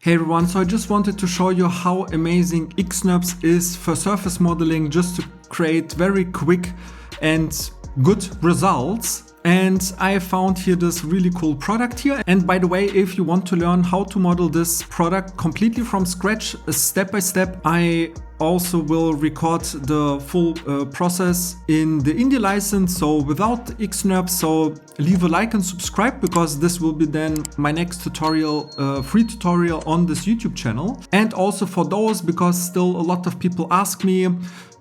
Hey everyone, so I just wanted to show you how amazing xNURBS is for surface modeling, just to create very quick and good results. And I found here this really cool product here. And by the way, if you want to learn how to model this product completely from scratch, step by step, I also will record the full process in the Indie license, so without xNURBS. So leave a like and subscribe, because this will be then my next tutorial, free tutorial on this YouTube channel. And also for those, because still a lot of people ask me,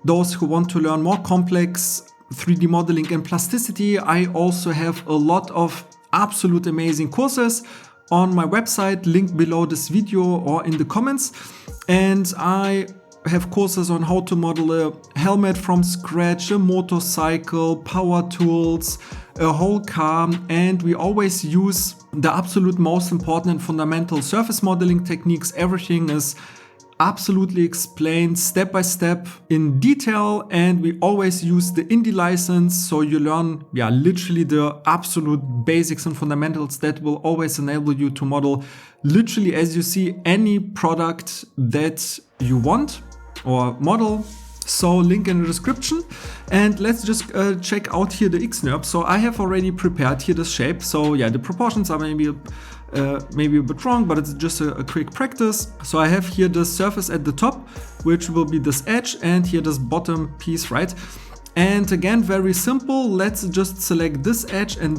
those who want to learn more complex 3D modeling and plasticity, I also have a lot of absolute amazing courses on my website, linked below this video or in the comments. And I have courses on how to model a helmet from scratch, a motorcycle, power tools, a whole car, and we always use the absolute most important and fundamental surface modeling techniques. Everything is absolutely explained step by step in detail, and we always use the Indie license, so you learn literally the absolute basics and fundamentals that will always enable you to model literally, as you see, any product that you want or model. So link in the description, and let's just check out here the xNURBS. So I have already prepared here the shape. So yeah, the proportions are maybe a bit wrong, but it's just a quick practice. So I have here the surface at the top, which will be this edge, and here this bottom piece, right? And again, very simple. Let's just select this edge and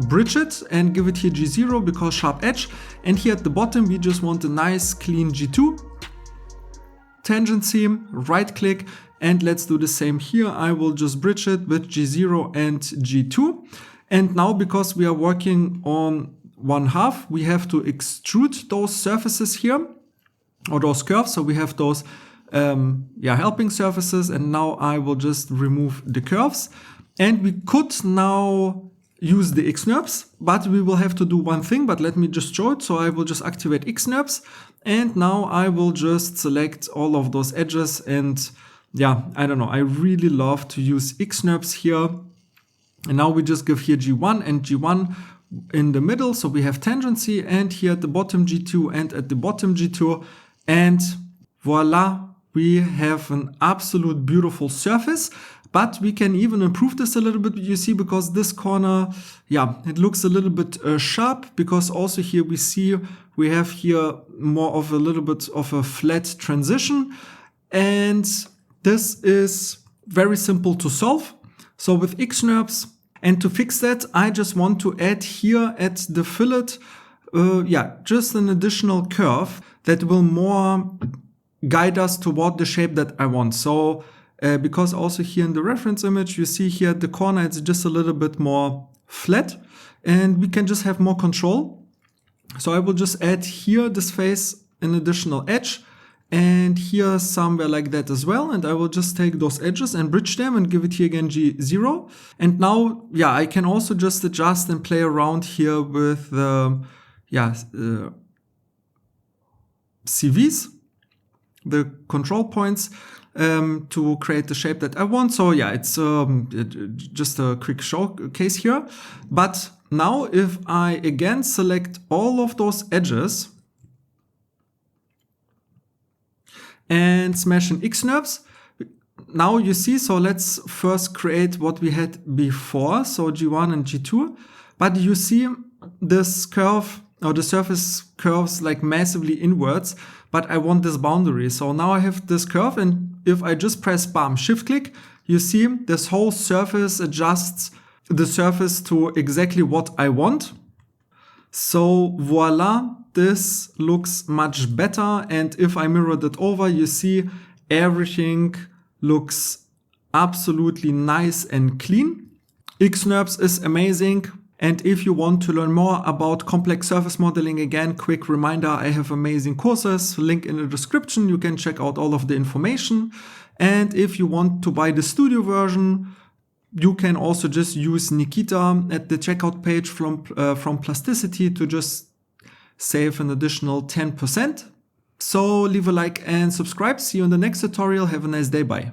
bridge it and give it here G0 because sharp edge. And here at the bottom, we just want a nice clean G2. Tangent seam, right click, and let's do the same here. I will just bridge it with G0 and G2. And now, because we are working on 1/2, we have to extrude those surfaces here, or those curves. So we have those helping surfaces, and now I will just remove the curves. And we could now use the xNURBS, but we will have to do one thing, but let me just show it. So I will just activate xNURBS, and now I will just select all of those edges. And yeah, I don't know, I really love to use xNURBS here. And now we just give here G1 and G1 in the middle, so we have tangency, and here at the bottom G2 and at the bottom G2, and voila, we have an absolute beautiful surface. But we can even improve this a little bit, you see, because this corner, it looks a little bit sharp, because also here we see we have here more of a little bit of a flat transition. And this is very simple to solve. So with xNURBS, and to fix that, I just want to add here at the fillet, just an additional curve that will more guide us toward the shape that I want. So because also here in the reference image, you see here at the corner, it's just a little bit more flat, and we can just have more control. So I will just add here this face an additional edge, and here somewhere like that as well. And I will just take those edges and bridge them and give it here again G0. And now, I can also just adjust and play around here with the CVs, the control points, to create the shape that I want. So it's just a quick showcase here. But now if I again select all of those edges and smash in xNURBS, now you see, so let's first create what we had before, so G1 and G2. But you see this curve, or the surface curves like massively inwards, but I want this boundary. So now I have this curve, and if I just press bam, shift click, you see this whole surface adjusts the surface to exactly what I want. So voila, this looks much better. And if I mirror that over, you see everything looks absolutely nice and clean. xNURBS is amazing. And if you want to learn more about complex surface modeling, again, quick reminder, I have amazing courses, link in the description. You can check out all of the information. And if you want to buy the studio version, you can also just use Nikita at the checkout page from Plasticity to just save an additional 10%. So leave a like and subscribe. See you in the next tutorial. Have a nice day. Bye.